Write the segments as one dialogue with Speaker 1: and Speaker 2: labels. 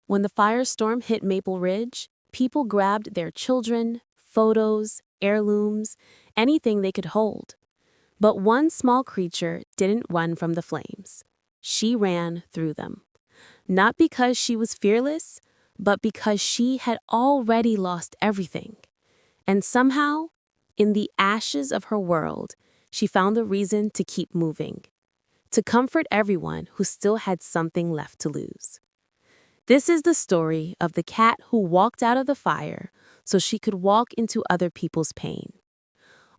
Speaker 1: When the firestorm hit Maple Ridge, people grabbed their children, photos, heirlooms, anything they could hold. But one small creature didn't run from the flames. She ran through them. Not because she was fearless, but because she had already lost everything. And somehow, in the ashes of her world, she found the reason to keep moving, to comfort everyone who still had something left to lose. This is the story of the cat who walked out of the fire so she could walk into other people's pain.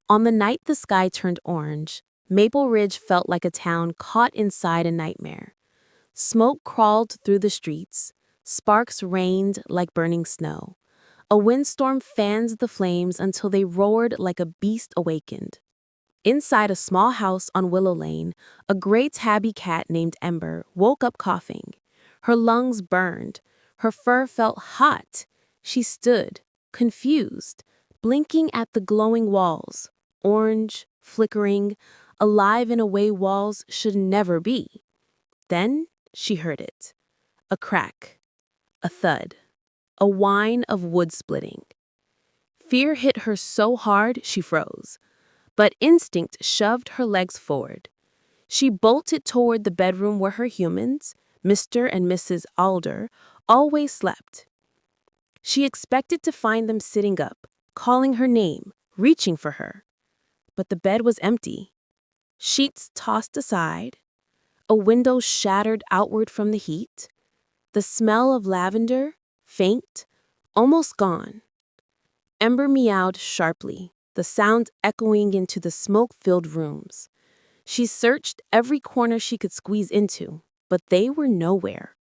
Speaker 1: On the night the sky turned orange, Maple Ridge felt like a town caught inside a nightmare. Smoke crawled through the streets, sparks rained like burning snow. A windstorm fanned the flames until they roared like a beast awakened. Inside a small house on Willow Lane, a gray tabby cat named Ember woke up coughing. Her lungs burned. Her fur felt hot. She stood, confused, blinking at the glowing walls, orange, flickering, alive in a way walls should never be. Then she heard it. A crack, a thud, a whine of wood splitting. Fear hit her so hard she froze, but instinct shoved her legs forward. She bolted toward the bedroom where her humans, Mr. and Mrs. Alder, always slept. She expected to find them sitting up, calling her name, reaching for her. But the bed was empty. Sheets tossed aside, a window shattered outward from the heat, the smell of lavender, faint, almost gone. Ember meowed sharply, the sound echoing into the smoke-filled rooms. She searched every corner she could squeeze into, but they were nowhere.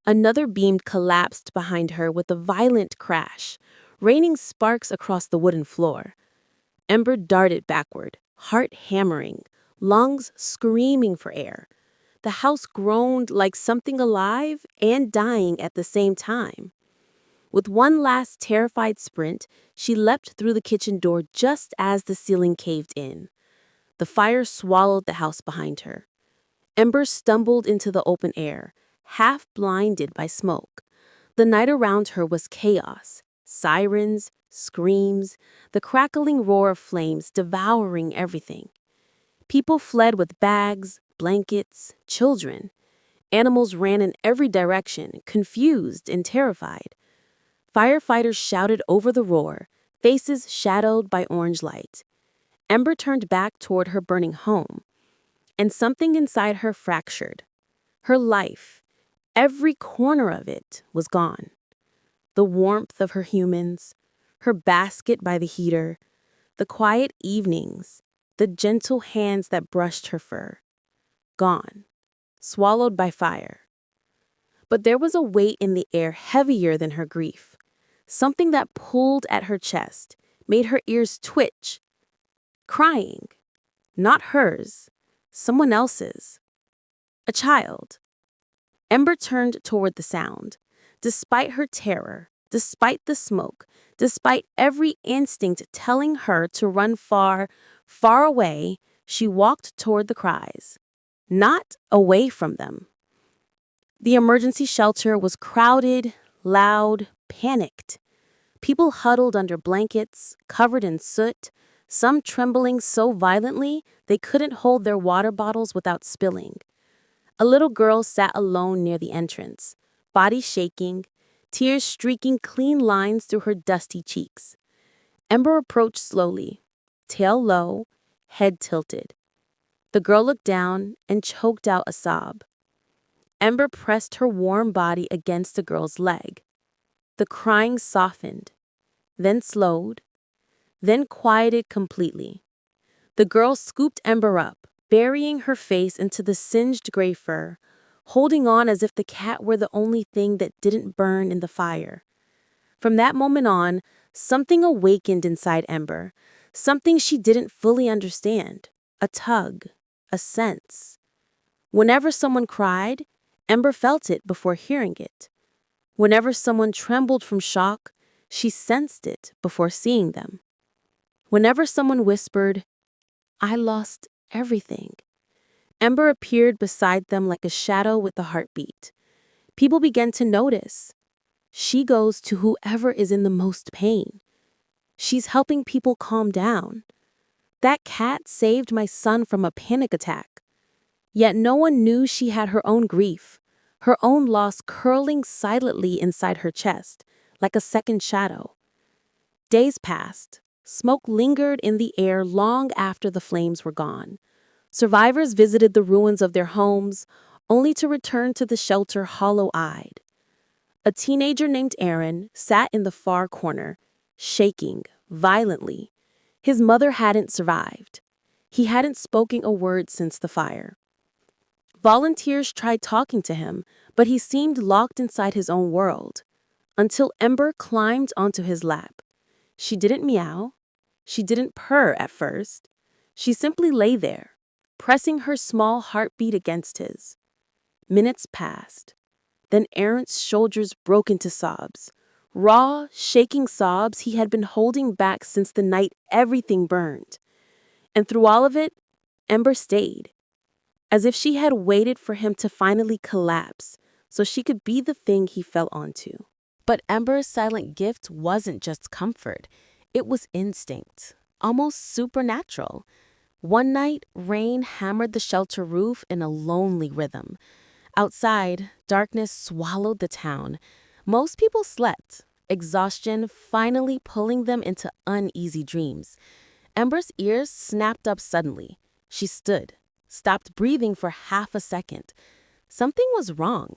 Speaker 1: Another beam collapsed behind her with a violent crash, raining sparks across the wooden floor. Ember darted backward, heart hammering, lungs screaming for air. The house groaned like something alive and dying at the same time. With one last terrified sprint, she leapt through the kitchen door just as the ceiling caved in. The fire swallowed the house behind her. Ember stumbled into the open air, half blinded by smoke. The night around her was chaos. Sirens, screams, the crackling roar of flames devouring everything. People fled with bags, blankets, children. Animals ran in every direction, confused and terrified. Firefighters shouted over the roar, faces shadowed by orange light. Ember turned back toward her burning home, and something inside her fractured. Her life, every corner of it, was gone. The warmth of her humans, her basket by the heater, the quiet evenings, the gentle hands that brushed her fur. Gone, swallowed by fire. But there was a weight in the air heavier than her grief, something that pulled at her chest, made her ears twitch. Crying, not hers, someone else's. A child. Ember turned toward the sound. Despite her terror, despite the smoke, despite every instinct telling her to run far, far away, she walked toward the cries. Not away from them. The emergency shelter was crowded, loud, panicked. People huddled under blankets, covered in soot, some trembling so violently they couldn't hold their water bottles without spilling. A little girl sat alone near the entrance, body shaking, tears streaking clean lines through her dusty cheeks. Ember approached slowly, tail low, head tilted. The girl looked down and choked out a sob. Ember pressed her warm body against the girl's leg. The crying softened, then slowed, then quieted completely. The girl scooped Ember up, burying her face into the singed gray fur, holding on as if the cat were the only thing that didn't burn in the fire. From that moment on, something awakened inside Ember, something she didn't fully understand, a tug, a sense. Whenever someone cried, Ember felt it before hearing it. Whenever someone trembled from shock, she sensed it before seeing them. Whenever someone whispered, "I lost everything," Ember appeared beside them like a shadow with a heartbeat. People began to notice. She goes to whoever is in the most pain. She's helping people calm down. That cat saved my son from a panic attack. Yet no one knew she had her own grief, her own loss curling silently inside her chest, like a second shadow. Days passed. Smoke lingered in the air long after the flames were gone. Survivors visited the ruins of their homes, only to return to the shelter hollow-eyed. A teenager named Aaron sat in the far corner, shaking violently. His mother hadn't survived. He hadn't spoken a word since the fire. Volunteers tried talking to him, but he seemed locked inside his own world, until Ember climbed onto his lap. She didn't meow. She didn't purr at first. She simply lay there, pressing her small heartbeat against his. Minutes passed. Then Aaron's shoulders broke into sobs. Raw, shaking sobs he had been holding back since the night everything burned. And through all of it, Ember stayed, as if she had waited for him to finally collapse so she could be the thing he fell onto. But Ember's silent gift wasn't just comfort. It was instinct, almost supernatural. One night, rain hammered the shelter roof in a lonely rhythm. Outside, darkness swallowed the town. Most people slept, exhaustion finally pulling them into uneasy dreams. Ember's ears snapped up suddenly. She stood, stopped breathing for half a second. Something was wrong.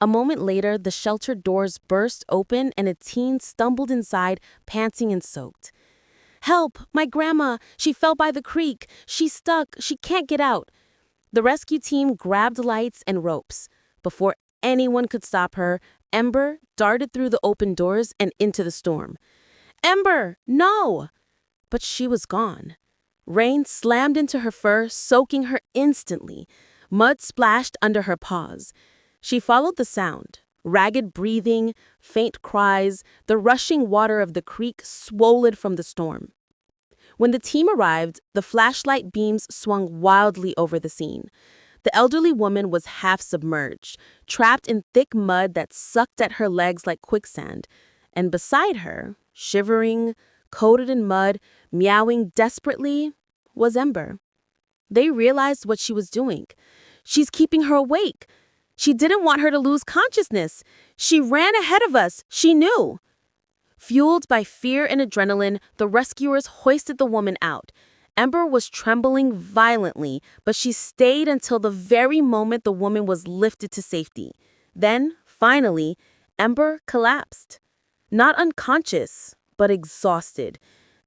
Speaker 1: A moment later, the shelter doors burst open and a teen stumbled inside, panting and soaked. "Help! My grandma! She fell by the creek! She's stuck! She can't get out!" The rescue team grabbed lights and ropes. Before anyone could stop her, Ember darted through the open doors and into the storm. "Ember, no!" But she was gone. Rain slammed into her fur, soaking her instantly. Mud splashed under her paws. She followed the sound. Ragged breathing, faint cries, the rushing water of the creek swollen from the storm. When the team arrived, the flashlight beams swung wildly over the scene. The elderly woman was half submerged, trapped in thick mud that sucked at her legs like quicksand. And beside her, shivering, coated in mud, meowing desperately, was Ember. They realized what she was doing. She's keeping her awake. She didn't want her to lose consciousness. She ran ahead of us. She knew. Fueled by fear and adrenaline, the rescuers hoisted the woman out. Ember was trembling violently, but she stayed until the very moment the woman was lifted to safety. Then, finally, Ember collapsed. Not unconscious, but exhausted.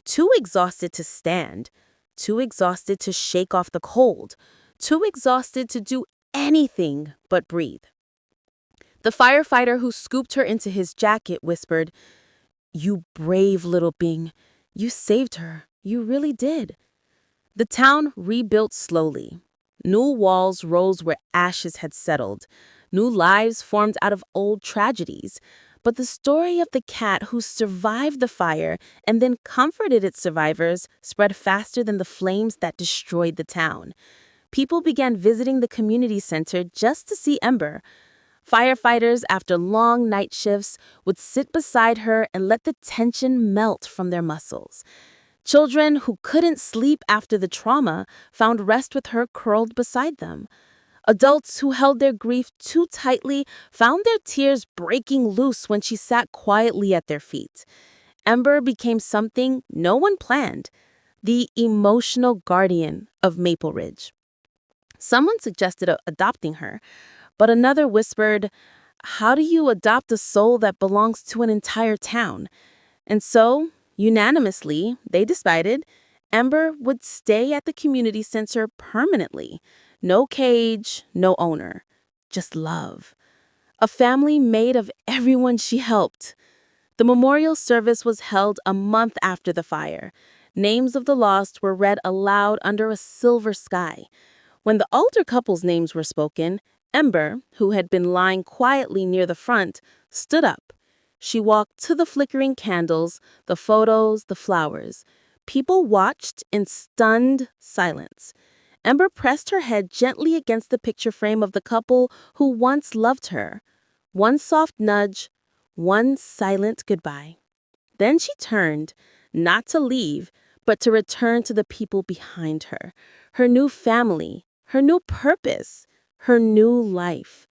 Speaker 1: Too exhausted to stand. Too exhausted to shake off the cold. Too exhausted to do anything but breathe. The firefighter who scooped her into his jacket whispered, "You brave little Bing. You saved her. You really did." The town rebuilt slowly. New walls rose where ashes had settled. New lives formed out of old tragedies. But the story of the cat who survived the fire and then comforted its survivors spread faster than the flames that destroyed the town. People began visiting the community center just to see Ember. Firefighters, after long night shifts, would sit beside her and let the tension melt from their muscles. Children who couldn't sleep after the trauma found rest with her curled beside them. Adults who held their grief too tightly found their tears breaking loose when she sat quietly at their feet. Ember became something no one planned, the emotional guardian of Maple Ridge. Someone suggested adopting her, but another whispered, "How do you adopt a soul that belongs to an entire town?" And so, unanimously, they decided Ember would stay at the community center permanently. No cage, no owner, just love. A family made of everyone she helped. The memorial service was held a month after the fire. Names of the lost were read aloud under a silver sky. When the older couple's names were spoken, Ember, who had been lying quietly near the front, stood up. She walked to the flickering candles, the photos, the flowers. People watched in stunned silence. Ember pressed her head gently against the picture frame of the couple who once loved her. One soft nudge, one silent goodbye. Then she turned, not to leave, but to return to the people behind her, her new family, her new purpose, her new life.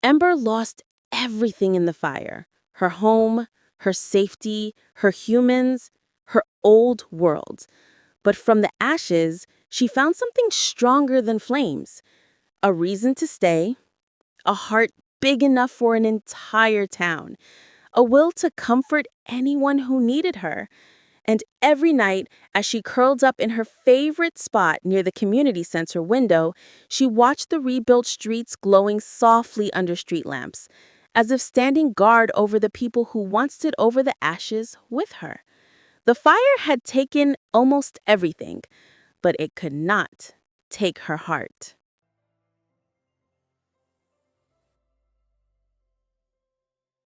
Speaker 1: Ember lost everything in the fire: her home, her safety, her humans, her old world. But from the ashes, she found something stronger than flames: a reason to stay, a heart big enough for an entire town, a will to comfort anyone who needed her. And every night, as she curled up in her favorite spot near the community center window, she watched the rebuilt streets glowing softly under street lamps, as if standing guard over the people who once stood over the ashes with her. The fire had taken almost everything, but it could not take her heart.